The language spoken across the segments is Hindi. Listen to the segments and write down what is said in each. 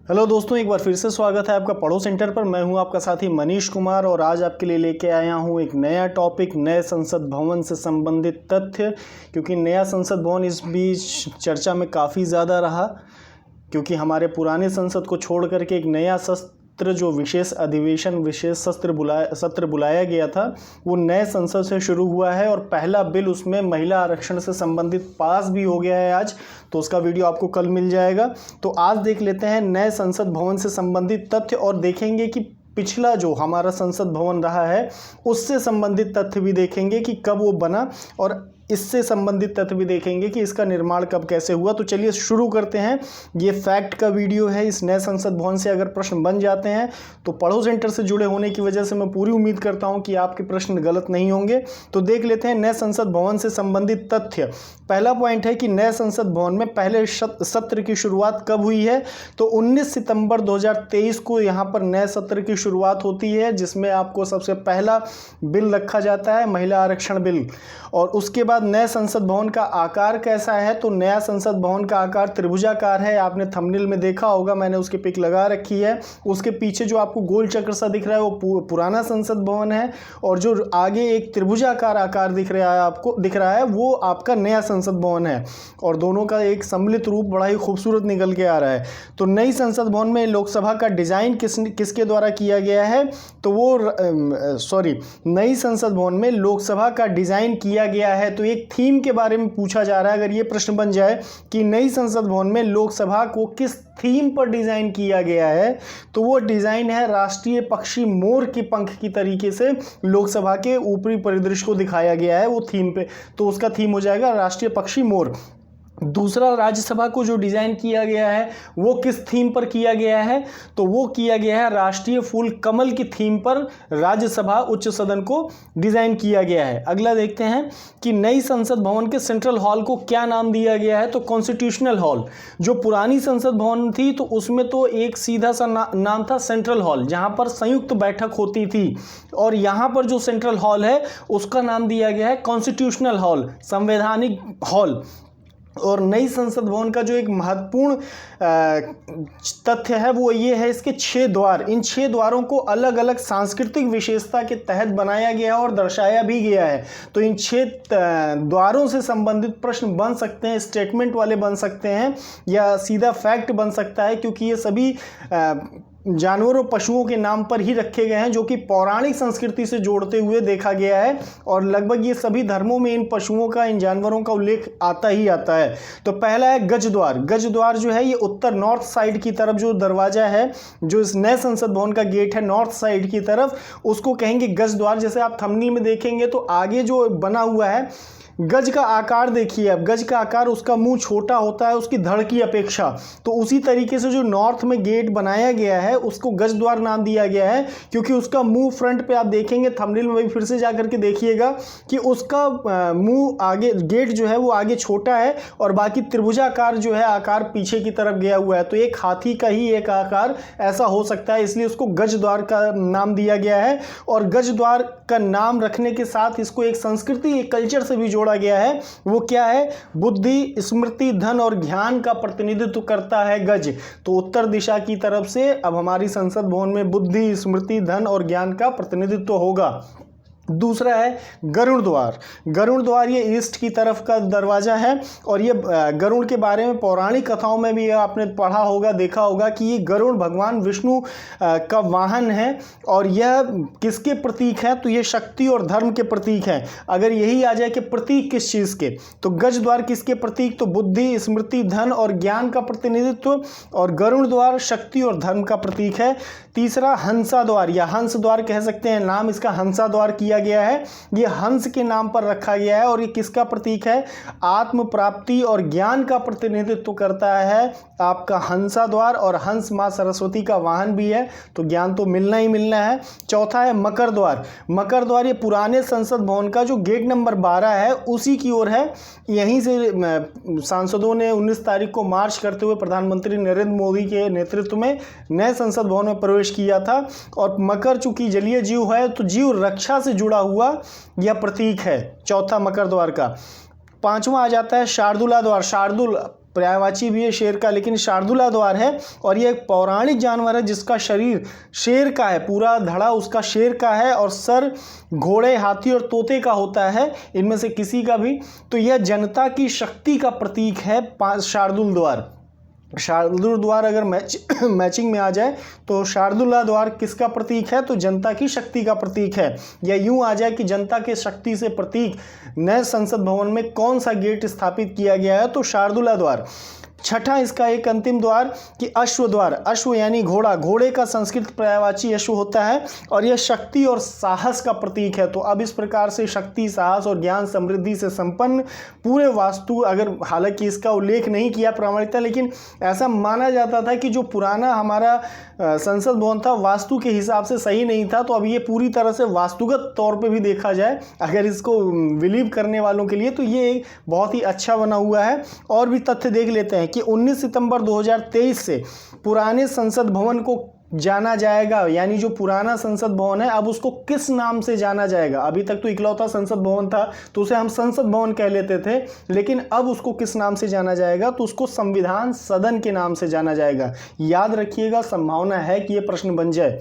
हेलो दोस्तों, एक बार फिर से स्वागत है आपका पढ़ो सेंटर पर। मैं हूं आपका साथी मनीष कुमार और आज आपके लिए लेके आया हूं एक नया टॉपिक, नए संसद भवन से संबंधित तथ्य। क्योंकि नया संसद भवन इस बीच चर्चा में काफ़ी ज़्यादा रहा, क्योंकि हमारे पुराने संसद को छोड़ करके एक नया सत्र जो विशेष अधिवेशन विशेष सत्र बुलाया गया था वो नए संसद से शुरू हुआ है और पहला बिल उसमें महिला आरक्षण से संबंधित पास भी हो गया है आज। तो उसका वीडियो आपको कल मिल जाएगा। तो आज देख लेते हैं नए संसद भवन से संबंधित तथ्य और देखेंगे कि पिछला जो हमारा संसद भवन रहा है उससे संबंधित तथ्य भी देखेंगे कि कब वो बना और इससे संबंधित तथ्य भी देखेंगे कि इसका निर्माण कब कैसे हुआ। तो चलिए शुरू करते हैं। ये फैक्ट का वीडियो है। इस नए संसद भवन से अगर प्रश्न बन जाते हैं तो पढ़ो सेंटर से जुड़े होने की वजह से मैं पूरी उम्मीद करता हूं कि आपके प्रश्न गलत नहीं होंगे। तो देख लेते हैं नए संसद भवन से संबंधित तथ्य। पहला पॉइंट है कि नए संसद भवन में पहले सत्र की शुरुआत कब हुई है। तो 19 सितंबर 2023 को यहाँ पर नए सत्र की शुरुआत होती है, जिसमें आपको सबसे पहला बिल रखा जाता है, महिला आरक्षण बिल। और उसके बाद नए संसद भवन का आकार कैसा है। तो नया संसद भवन का आकार त्रिभुजाकार है। आपने थंबनेल में देखा होगा, मैंने उसकी पिक लगा रखी है। उसके पीछे जो आपको गोल चक्र सा दिख रहा है वो पुराना संसद भवन है और जो आगे एक त्रिभुजाकार आकार दिख रहा है वो आपका नया संसद भवन है। और दोनों का एक सम्मिलित रूप बड़ा ही खूबसूरत निकल के आ रहा है। तो नई संसद भवन में लोकसभा का डिजाइन किसके द्वारा किया गया है। तो वो नई संसद भवन में लोकसभा का डिजाइन किया गया है। तो एक थीम के बारे में पूछा जा रहा है। अगर ये प्रश्न बन जाए कि नई संसद भवन में लोकसभा को किस थीम पर डिजाइन किया गया है, तो वो डिजाइन है राष्ट्रीय पक्षी मोर के पंख की तरीके से लोकसभा के ऊपरी परिदृश्य को दिखाया गया है वो थीम पे। तो उसका थीम हो जाएगा राष्ट्रीय पक्षी मोर। दूसरा, राज्यसभा को जो डिजाइन किया गया है वो किस थीम पर किया गया है। तो वो किया गया है राष्ट्रीय फूल कमल की थीम पर राज्यसभा उच्च सदन को डिजाइन किया गया है। अगला देखते हैं कि नई संसद भवन के सेंट्रल हॉल को क्या नाम दिया गया है। तो कॉन्स्टिट्यूशनल हॉल। जो पुरानी संसद भवन थी तो उसमें तो एक सीधा सा नाम था सेंट्रल हॉल, जहां पर संयुक्त बैठक होती थी। और यहां पर जो सेंट्रल हॉल है उसका नाम दिया गया है कॉन्स्टिट्यूशनल हॉल, संवैधानिक हॉल। और नई संसद भवन का जो एक महत्वपूर्ण तथ्य है वो ये है इसके 6 द्वार। इन 6 द्वारों को अलग अलग सांस्कृतिक विशेषता के तहत बनाया गया है और दर्शाया भी गया है। तो इन 6 द्वारों से संबंधित प्रश्न बन सकते हैं, स्टेटमेंट वाले बन सकते हैं या सीधा फैक्ट बन सकता है, क्योंकि ये सभी जानवरों पशुओं के नाम पर ही रखे गए हैं जो कि पौराणिक संस्कृति से जोड़ते हुए देखा गया है। और लगभग ये सभी धर्मों में इन पशुओं का, इन जानवरों का उल्लेख आता ही आता है। तो पहला है गज द्वार। गज द्वार जो है ये उत्तर नॉर्थ साइड की तरफ जो दरवाजा है, जो इस नए संसद भवन का गेट है नॉर्थ साइड की तरफ, उसको कहेंगे गज द्वार। जैसे आप थंबनेल में देखेंगे तो आगे जो बना हुआ है गज का आकार देखिए। अब गज का आकार, उसका मुंह छोटा होता है उसकी धड़ की अपेक्षा। तो उसी तरीके से जो नॉर्थ में गेट बनाया गया है उसको गज द्वार नाम दिया गया है, क्योंकि उसका मुंह फ्रंट पे आप देखेंगे थंबनेल में भी फिर से जाकर के देखिएगा कि उसका मुंह आगे, गेट जो है वो आगे छोटा है और बाकी त्रिभुजाकार जो है आकार पीछे की तरफ गया हुआ है। तो एक हाथी का ही एक आकार ऐसा हो सकता है, इसलिए उसको गज द्वार का नाम दिया गया है। और गज द्वार का नाम रखने के साथ इसको एक संस्कृति, एक कल्चर से भी जोड़ा गया है। वो क्या है? बुद्धि, स्मृति, धन और ज्ञान का प्रतिनिधित्व करता है गज। तो उत्तर दिशा की तरफ से अब हमारी संसद भवन में बुद्धि, स्मृति, धन और ज्ञान का प्रतिनिधित्व होगा। दूसरा है गरुड़ द्वार। गरुड़ द्वार ये ईस्ट की तरफ का दरवाजा है और ये गरुड़ के बारे में पौराणिक कथाओं में भी आपने पढ़ा होगा, देखा होगा कि ये गरुड़ भगवान विष्णु का वाहन है। और यह किसके प्रतीक है? तो ये शक्ति और धर्म के प्रतीक है। अगर यही आ जाए कि प्रतीक किस चीज़ के, तो गज द्वार किसके प्रतीक? तो बुद्धि, स्मृति, धन और ज्ञान का प्रतिनिधित्व। और गरुड़ द्वार शक्ति और धर्म का प्रतीक है। तीसरा हंसा द्वार या हंस द्वार कह सकते हैं, नाम इसका हंसा द्वार किया गया है। ये हंस के नाम पर रखा गया है और ये किसका प्रतीक है? आत्म प्राप्ति और ज्ञान का प्रतिनिधित्व करता है आपका हंसा द्वार। और हंस मां सरस्वती का वाहन भी है, तो ज्ञान तो मिलना ही मिलना है। चौथा है मकर द्वार। मकर द्वार ये पुराने संसद भवन का जो गेट नंबर 12 है उसी की ओर है। यहीं से सांसदों ने 19 तारीख को मार्च करते हुए प्रधानमंत्री नरेंद्र मोदी के नेतृत्व में नए संसद भवन में प्रवेश किया था। और मकर चूंकि जलीय जीव है तो जीव रक्षा से जुड़ा हुआ यह प्रतीक है, चौथा मकर द्वार का। पांचवा आ जाता है शार्दुला द्वार। शार्दुल पर्यायवाची भी है शेर का, लेकिन शार्दुला द्वार है और ये एक पौराणिक जानवर है जिसका शरीर शेर का है, पूरा धड़ा उसका शेर का है और सर घोड़े, हाथी और तोते का होता है, इनमें से किसी का भी। तो यह जनता की शक्ति का प्रतीक है शार्दुल द्वार। शार्दुल द्वार अगर मैचिंग में आ जाए तो शार्दुला द्वार किसका प्रतीक है? तो जनता की शक्ति का प्रतीक है। या यूं आ जाए कि जनता के शक्ति से प्रतीक नए संसद भवन में कौन सा गेट स्थापित किया गया है? तो शार्दुला द्वार। छठा इसका एक अंतिम द्वार कि अश्व द्वार। अश्व यानी घोड़ा, घोड़े का संस्कृत पर्यायवाची अश्व होता है और यह शक्ति और साहस का प्रतीक है। तो अब इस प्रकार से शक्ति, साहस और ज्ञान समृद्धि से संपन्न पूरे वास्तु, अगर हालांकि इसका उल्लेख नहीं किया प्रामाणिकता, लेकिन ऐसा माना जाता था कि जो पुराना हमारा संसद भवन था वास्तु के हिसाब से सही नहीं था, तो अब ये पूरी तरह से वास्तुगत तौर पे भी देखा जाए अगर इसको बिलीव करने वालों के लिए, तो ये बहुत ही अच्छा बना हुआ है। और भी तथ्य देख लेते हैं कि 19 सितंबर 2023 से पुराने संसद भवन को जाना जाएगा, यानी जो पुराना संसद भवन है अब उसको किस नाम से जाना जाएगा? अभी तक तो इकलौता संसद भवन था तो उसे हम संसद भवन कह लेते थे, लेकिन अब उसको किस नाम से जाना जाएगा? तो उसको संविधान सदन के नाम से जाना जाएगा। याद रखिएगा, संभावना है कि यह प्रश्न बन जाए।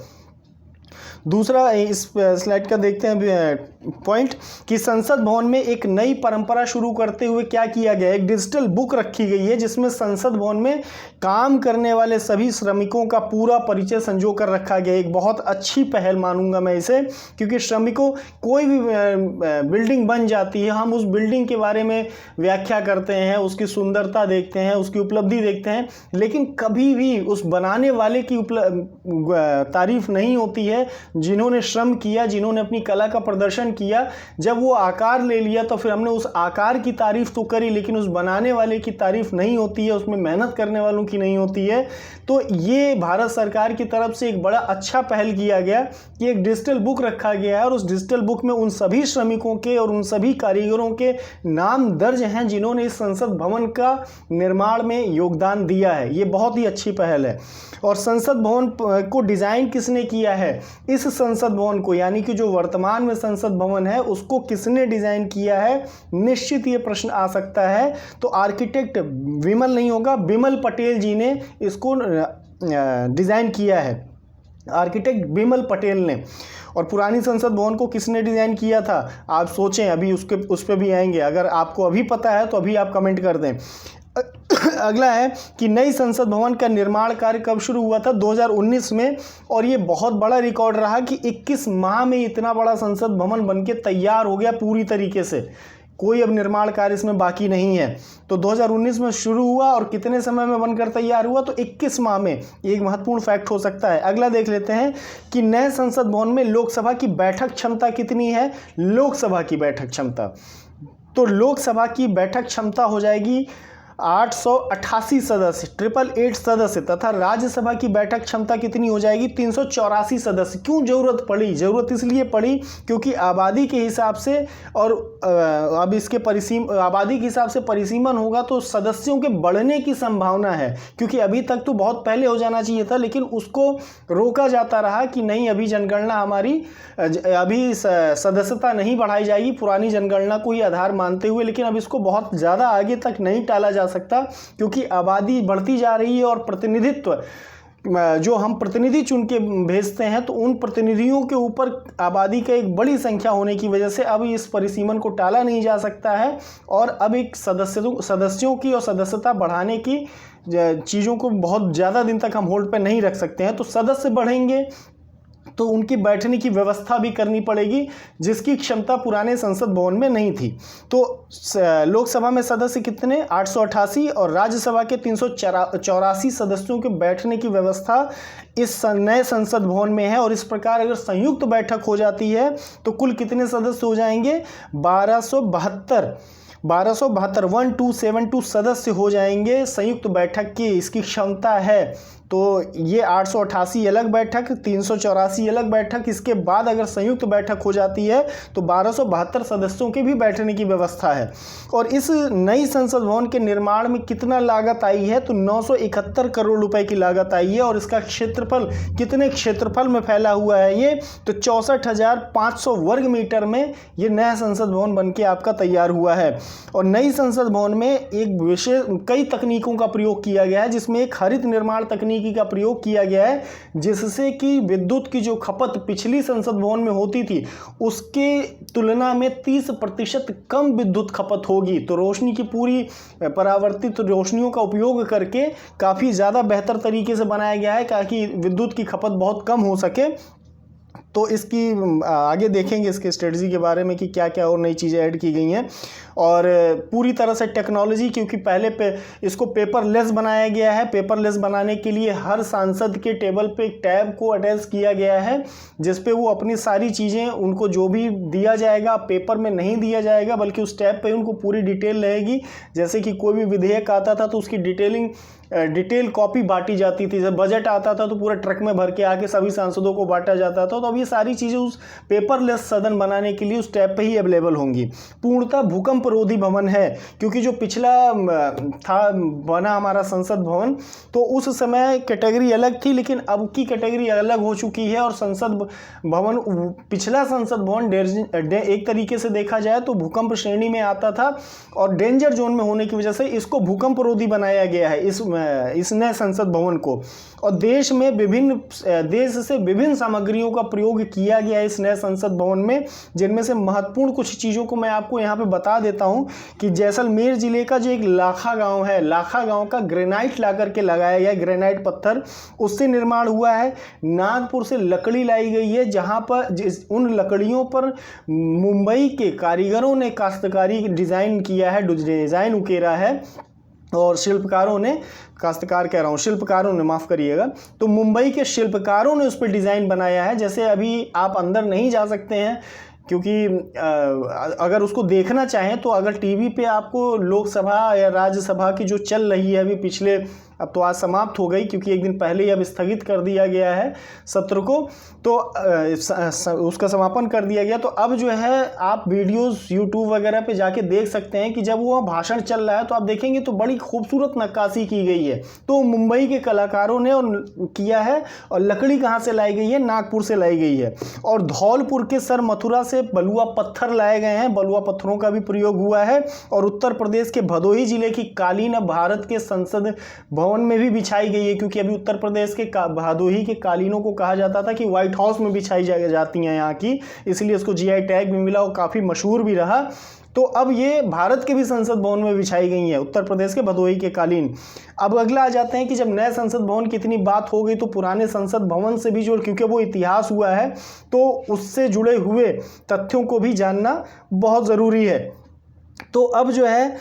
दूसरा इस स्लाइड का देखते हैं पॉइंट कि संसद भवन में एक नई परंपरा शुरू करते हुए क्या किया गया? एक डिजिटल बुक रखी गई है जिसमें संसद भवन में काम करने वाले सभी श्रमिकों का पूरा परिचय संजो कर रखा गया। एक बहुत अच्छी पहल मानूंगा मैं इसे, क्योंकि श्रमिकों, कोई भी बिल्डिंग बन जाती है, हम उस बिल्डिंग के बारे में व्याख्या करते हैं, उसकी सुंदरता देखते हैं, उसकी उपलब्धि देखते हैं, लेकिन कभी भी उस बनाने वाले की तारीफ नहीं होती है, जिन्होंने श्रम किया, जिन्होंने अपनी कला का प्रदर्शन किया। जब वो आकार ले लिया तो फिर हमने उस आकार की तारीफ तो करी, लेकिन उस बनाने वाले की तारीफ नहीं होती है, उसमें मेहनत करने वालों की नहीं होती है। तो ये भारत सरकार की तरफ से एक बड़ा अच्छा पहल किया गया कि एक डिजिटल बुक रखा गया है और उस डिजिटल बुक में उन सभी श्रमिकों के और उन सभी कारीगरों के नाम दर्ज हैं जिन्होंने इस संसद भवन का निर्माण में योगदान दिया है। ये बहुत ही अच्छी पहल है। और संसद भवन को डिजाइन किसने किया है? इस संसद भवन को, यानी कि जो वर्तमान में संसद भवन है उसको किसने डिजाइन किया है? निश्चित ये प्रश्न आ सकता है। तो आर्किटेक्ट विमल नहीं होगा, बिमल पटेल जी ने इसको डिजाइन किया है, आर्किटेक्ट बिमल पटेल ने। और पुरानी संसद भवन को किसने डिजाइन किया था? आप सोचें, अभी उस पर भी आएंगे। अगर आपको अभी पता है तो अभी आप कमेंट कर दें। अगला है कि नई संसद भवन का निर्माण कार्य कब शुरू हुआ था? 2019 में। और ये बहुत बड़ा रिकॉर्ड रहा कि 21 माह में इतना बड़ा संसद भवन बनके तैयार हो गया पूरी तरीके से, कोई अब निर्माण कार्य इसमें बाकी नहीं है। तो 2019 में शुरू हुआ और कितने समय में बनकर तैयार हुआ? तो 21 माह में। एक महत्वपूर्ण फैक्ट हो सकता है। अगला देख लेते हैं कि नए संसद भवन में लोकसभा की बैठक क्षमता कितनी है? लोकसभा की बैठक क्षमता, तो लोकसभा की बैठक क्षमता हो जाएगी 888 सदस्य, 888 सदस्य, तथा राज्यसभा की बैठक क्षमता कितनी हो जाएगी? 384 सदस्य। क्यों जरूरत पड़ी? जरूरत इसलिए पड़ी क्योंकि आबादी के हिसाब से, और अब इसके आबादी के हिसाब से परिसीमन होगा तो सदस्यों के बढ़ने की संभावना है, क्योंकि अभी तक तो बहुत पहले हो जाना चाहिए था, लेकिन उसको रोका जाता रहा कि नहीं, अभी जनगणना हमारी, अभी सदस्यता नहीं बढ़ाई जाएगी, पुरानी जनगणना को ही आधार मानते हुए। लेकिन अब इसको बहुत ज़्यादा आगे तक नहीं टाला जा सकता, क्योंकि आबादी बढ़ती जा रही है और प्रतिनिधित्व, जो हम प्रतिनिधि चुन के भेजते हैं, तो उन प्रतिनिधियों के ऊपर आबादी का एक बड़ी संख्या होने की वजह से अब इस परिसीमन को टाला नहीं जा सकता है। और अब एक सदस्यों की और सदस्यता बढ़ाने की चीज़ों को बहुत ज़्यादा दिन तक हम होल्ड पे नहीं रख सकते हैं। तो सदस्य बढ़ेंगे तो उनकी बैठने की व्यवस्था भी करनी पड़ेगी, जिसकी क्षमता पुराने संसद भवन में नहीं थी। तो लोकसभा में सदस्य कितने? 888, और राज्यसभा के 384 सदस्यों के बैठने की व्यवस्था इस नए संसद भवन में है। और इस प्रकार अगर संयुक्त बैठक हो जाती है तो कुल कितने सदस्य हो जाएंगे? 1272 1272 सदस्य हो जाएंगे संयुक्त बैठक की, इसकी क्षमता है। तो ये 888 अलग बैठक, 384 अलग बैठक, इसके बाद अगर संयुक्त बैठक हो जाती है तो 1272 सदस्यों के भी बैठने की व्यवस्था है। और इस नई संसद भवन के निर्माण में कितना लागत आई है? तो 971 करोड़ रुपए की लागत आई है। और इसका क्षेत्रफल, कितने क्षेत्रफल में फैला हुआ है ये? तो 64,500 वर्ग मीटर में ये नया संसद भवन बन के आपका तैयार हुआ है। और नई संसद भवन में एक विशेष कई तकनीकों का प्रयोग किया गया है, जिसमें एक हरित निर्माण तकनीकी का प्रयोग किया गया है, जिससे कि विद्युत की जो खपत पिछली संसद भवन में होती थी उसके तुलना में 30% कम विद्युत खपत होगी। तो रोशनी की पूरी परावर्तित रोशनियों का उपयोग करके काफ़ी ज़्यादा बेहतर तरीके से बनाया गया है ताकि विद्युत की खपत बहुत कम हो सके। तो इसकी आगे देखेंगे इसके स्ट्रेटजी के बारे में कि क्या क्या और नई चीज़ें ऐड की गई हैं। और पूरी तरह से टेक्नोलॉजी, क्योंकि पहले इसको पेपरलेस बनाया गया है। पेपरलेस बनाने के लिए हर सांसद के टेबल पे एक टैब को अटैच किया गया है, जिस पे वो अपनी सारी चीज़ें, उनको जो भी दिया जाएगा पेपर में नहीं दिया जाएगा, बल्कि उस टैब पे उनको पूरी डिटेल रहेगी। जैसे कि कोई भी विधेयक आता था तो उसकी डिटेल कॉपी बांटी जाती थी। जब बजट आता था तो पूरा ट्रक में भर के आके सभी सांसदों को बांटा जाता था। तो अब ये सारी चीज़ें उस पेपरलेस सदन बनाने के लिए उस टैब पे ही अवेलेबल होंगी। पूर्णतः भूकंप रोधी भवन है, क्योंकि जो पिछला था बना हमारा संसद भवन, तो उस समय कैटेगरी अलग थी, लेकिन अब की कैटेगरी अलग हो चुकी है। और संसद भवन, पिछला संसद भवन एक तरीके से देखा जाए तो भूकंप श्रेणी में आता था, और डेंजर जोन में होने की वजह से इसको भूकंप रोधी बनाया गया है इस नए संसद भवन को। और देश से विभिन्न सामग्रियों का प्रयोग किया गया है इस नए संसद भवन में, जिनमें से महत्वपूर्ण कुछ चीज़ों को मैं आपको यहाँ पे बता देता हूँ कि जैसलमेर जिले का जो एक लाखा गांव है, लाखा गांव का ग्रेनाइट ला करके लगाया गया, ग्रेनाइट पत्थर उससे निर्माण हुआ है। नागपुर से लकड़ी लाई गई है, जहाँ पर उन लकड़ियों पर मुंबई के कारीगरों ने काश्तकारी डिज़ाइन किया है, डिज़ाइन उकेरा है, और शिल्पकारों ने, काश्तकार कह रहा हूँ, शिल्पकारों ने, माफ़ करिएगा, तो मुंबई के शिल्पकारों ने उस पर डिज़ाइन बनाया है। जैसे अभी आप अंदर नहीं जा सकते हैं, क्योंकि अगर उसको देखना चाहें तो अगर टीवी पे आपको लोकसभा या राज्यसभा की जो चल रही है अभी पिछले, अब तो आज समाप्त हो गई क्योंकि एक दिन पहले ही अब स्थगित कर दिया गया है सत्र को, तो उसका समापन कर दिया गया। तो अब जो है आप वीडियोस यूट्यूब वगैरह पे जाके देख सकते हैं कि जब वो भाषण चल रहा है तो आप देखेंगे तो बड़ी खूबसूरत नक्काशी की गई है। तो मुंबई के कलाकारों ने किया है, और लकड़ी कहाँ से लाई गई है? नागपुर से लाई गई है। और धौलपुर के सर मथुरा से बलुआ पत्थर लाए गए हैं, बलुआ पत्थरों का भी प्रयोग हुआ है। और उत्तर प्रदेश के भदोही जिले की कालीन अब भारत के संसद भवन में भी बिछाई गई है, क्योंकि अभी उत्तर प्रदेश के भदोही के कालीनों को कहा जाता था कि व्हाइट हाउस में बिछाई जाती हैं यहाँ की, इसलिए इसको जीआई टैग भी मिला और काफ़ी मशहूर भी रहा। तो अब ये भारत के भी संसद भवन में बिछाई गई है, उत्तर प्रदेश के भदोही के कालीन। अब अगला आ जाते हैं कि जब नए संसद भवन की इतनी बात हो गई तो पुराने संसद भवन से भी जो, क्योंकि वो इतिहास हुआ है तो उससे जुड़े हुए तथ्यों को भी जानना बहुत ज़रूरी है। तो अब जो है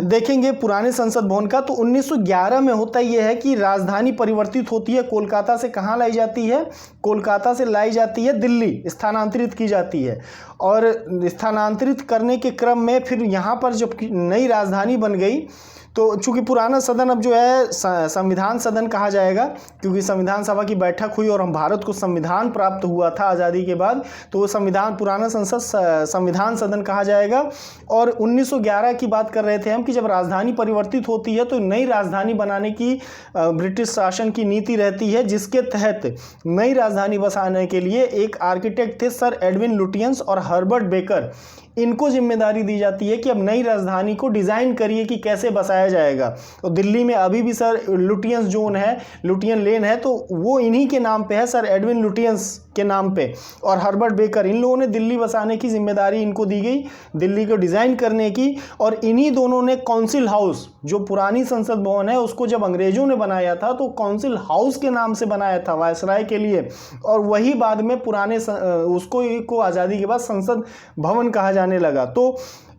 देखेंगे पुराने संसद भवन का, तो 1911 में होता यह है कि राजधानी परिवर्तित होती है। कोलकाता से कहाँ लाई जाती है? कोलकाता से लाई जाती है दिल्ली, स्थानांतरित की जाती है। और स्थानांतरित करने के क्रम में फिर यहाँ पर जब नई राजधानी बन गई, तो चूंकि पुराना सदन अब जो है संविधान सदन कहा जाएगा, क्योंकि संविधान सभा की बैठक हुई और हम भारत को संविधान प्राप्त हुआ था आज़ादी के बाद, तो वो संविधान, पुराना संसद संविधान सदन कहा जाएगा। और 1911 की बात कर रहे थे हम कि जब राजधानी परिवर्तित होती है तो नई राजधानी बनाने की ब्रिटिश शासन की नीति रहती है, जिसके तहत नई राजधानी बसाने के लिए एक आर्किटेक्ट थे सर एडविन लुटियंस और हर्बर्ट बेकर। इनको जिम्मेदारी दी जाती है कि अब नई राजधानी को डिज़ाइन करिए कि कैसे बसाया जाएगा। तो दिल्ली में अभी भी सर लुटियंस जोन है, लुटियन लेन है, तो वो इन्हीं के नाम पे है, सर एडविन लुटियंस के नाम पे, और हर्बर्ट बेकर, इन लोगों ने दिल्ली बसाने की जिम्मेदारी इनको दी गई, दिल्ली को डिज़ाइन करने की। और इन्हीं दोनों ने काउंसिल हाउस, जो पुरानी संसद भवन है उसको जब अंग्रेजों ने बनाया था तो काउंसिल हाउस के नाम से बनाया था वायसराय के लिए, और वही बाद में पुराने उसको आज़ादी के बाद संसद भवन कहा जाने लगा। तो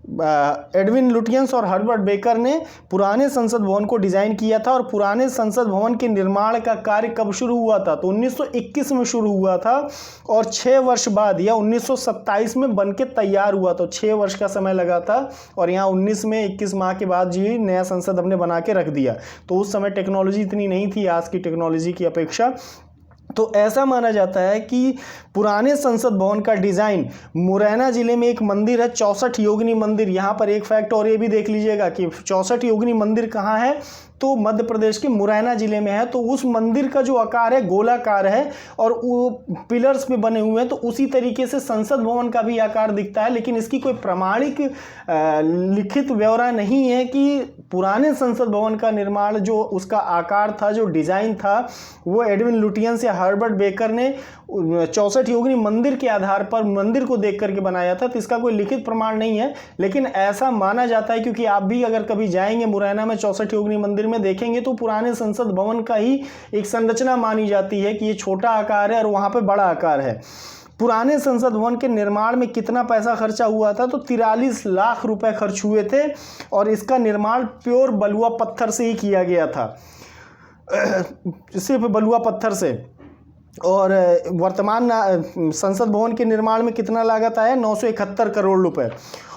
एडविन लुटियंस और हर्बर्ट बेकर ने पुराने संसद भवन को डिज़ाइन किया था। और पुराने संसद भवन के निर्माण का कार्य कब शुरू हुआ था? तो 1921 में शुरू हुआ था, और 6 वर्ष बाद या 1927 में बन के तैयार हुआ। तो 6 वर्ष का समय लगा था, और यहाँ 19 में 21 माह के बाद जी नया संसद हमने बना के रख दिया। तो उस समय टेक्नोलॉजी इतनी नहीं थी आज की टेक्नोलॉजी की अपेक्षा। तो ऐसा माना जाता है कि पुराने संसद भवन का डिज़ाइन, मुरैना जिले में एक मंदिर है 64 योगिनी मंदिर। यहाँ पर एक फैक्ट और ये भी देख लीजिएगा कि 64 योगिनी मंदिर कहाँ है? तो मध्य प्रदेश के मुरैना जिले में है। तो उस मंदिर का जो आकार है गोलाकार है और वो पिलर्स में बने हुए हैं, तो उसी तरीके से संसद भवन का भी आकार दिखता है। लेकिन इसकी कोई प्रामाणिक लिखित ब्यौरा नहीं है कि पुराने संसद भवन का निर्माण जो उसका आकार था, जो डिज़ाइन था, वो एडविन लुटियंस या हर्बर्ट बेकर ने 64 योगिनी मंदिर के आधार पर मंदिर को देख करके बनाया था। तो इसका कोई लिखित प्रमाण नहीं है, लेकिन ऐसा माना जाता है क्योंकि आप भी अगर कभी जाएंगे मुरैना में 64 योगिनी मंदिर में देखेंगे तो पुराने संसद भवन का ही एक संरचना मानी जाती है कि ये छोटा आकार है और वहाँ पे बड़ा आकार है। पुराने संसद भवन के निर्माण में कितना पैसा खर्चा हुआ था, तो 43 लाख रुपए खर्च हुए थे और इसका निर्माण प्योर बलुआ पत्थर से ही किया गया था, सिर्फ बलुआ पत्थर से। और वर्तमान संसद भवन के निर्माण में कितना लागत आया, 971 करोड़ रुपए।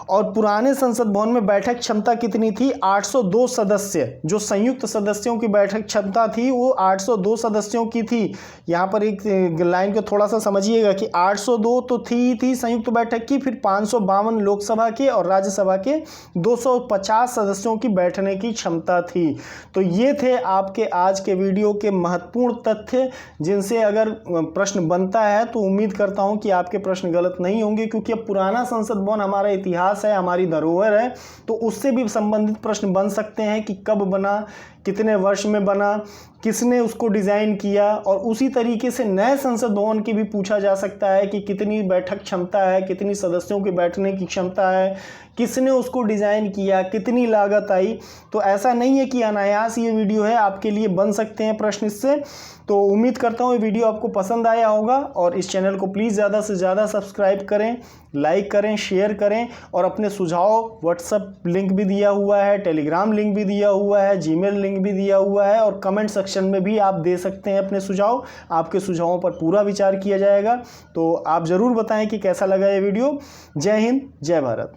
और पुराने संसद भवन में बैठक क्षमता कितनी थी, 802 सदस्य। जो संयुक्त सदस्यों की बैठक क्षमता थी वो 802 सदस्यों की थी। यहाँ पर एक लाइन को थोड़ा सा समझिएगा कि 802 तो थी संयुक्त बैठक की, फिर 552 लोकसभा के और राज्यसभा के 250 सदस्यों की बैठने की क्षमता थी। तो ये थे आपके आज के वीडियो के महत्वपूर्ण तथ्य, जिनसे अगर प्रश्न बनता है तो उम्मीद करता हूँ कि आपके प्रश्न गलत नहीं होंगे, क्योंकि अब पुराना संसद भवन हमारा इतिहास है, हमारी धरोहर है, तो उससे भी संबंधित प्रश्न बन सकते हैं कि कब बना, कितने वर्ष में बना, किसने उसको डिज़ाइन किया। और उसी तरीके से नए संसद भवन की भी पूछा जा सकता है कि कितनी बैठक क्षमता है, कितनी सदस्यों के बैठने की क्षमता है, किसने उसको डिज़ाइन किया, कितनी लागत आई। तो ऐसा नहीं है कि अनायास ये वीडियो है, आपके लिए बन सकते हैं प्रश्न इससे। तो उम्मीद करता हूँ ये वीडियो आपको पसंद आया होगा और इस चैनल को प्लीज़ ज़्यादा से ज़्यादा सब्सक्राइब करें, लाइक करें, शेयर करें और अपने सुझाव, व्हाट्सएप लिंक भी दिया हुआ है, टेलीग्राम लिंक भी दिया हुआ है, जीमेल लिंक भी दिया हुआ है और कमेंट सेक्शन में भी आप दे सकते हैं अपने सुझाव। आपके सुझावों पर पूरा विचार किया जाएगा। तो आप ज़रूर बताएं कि कैसा लगा ये वीडियो। जय हिंद, जय भारत।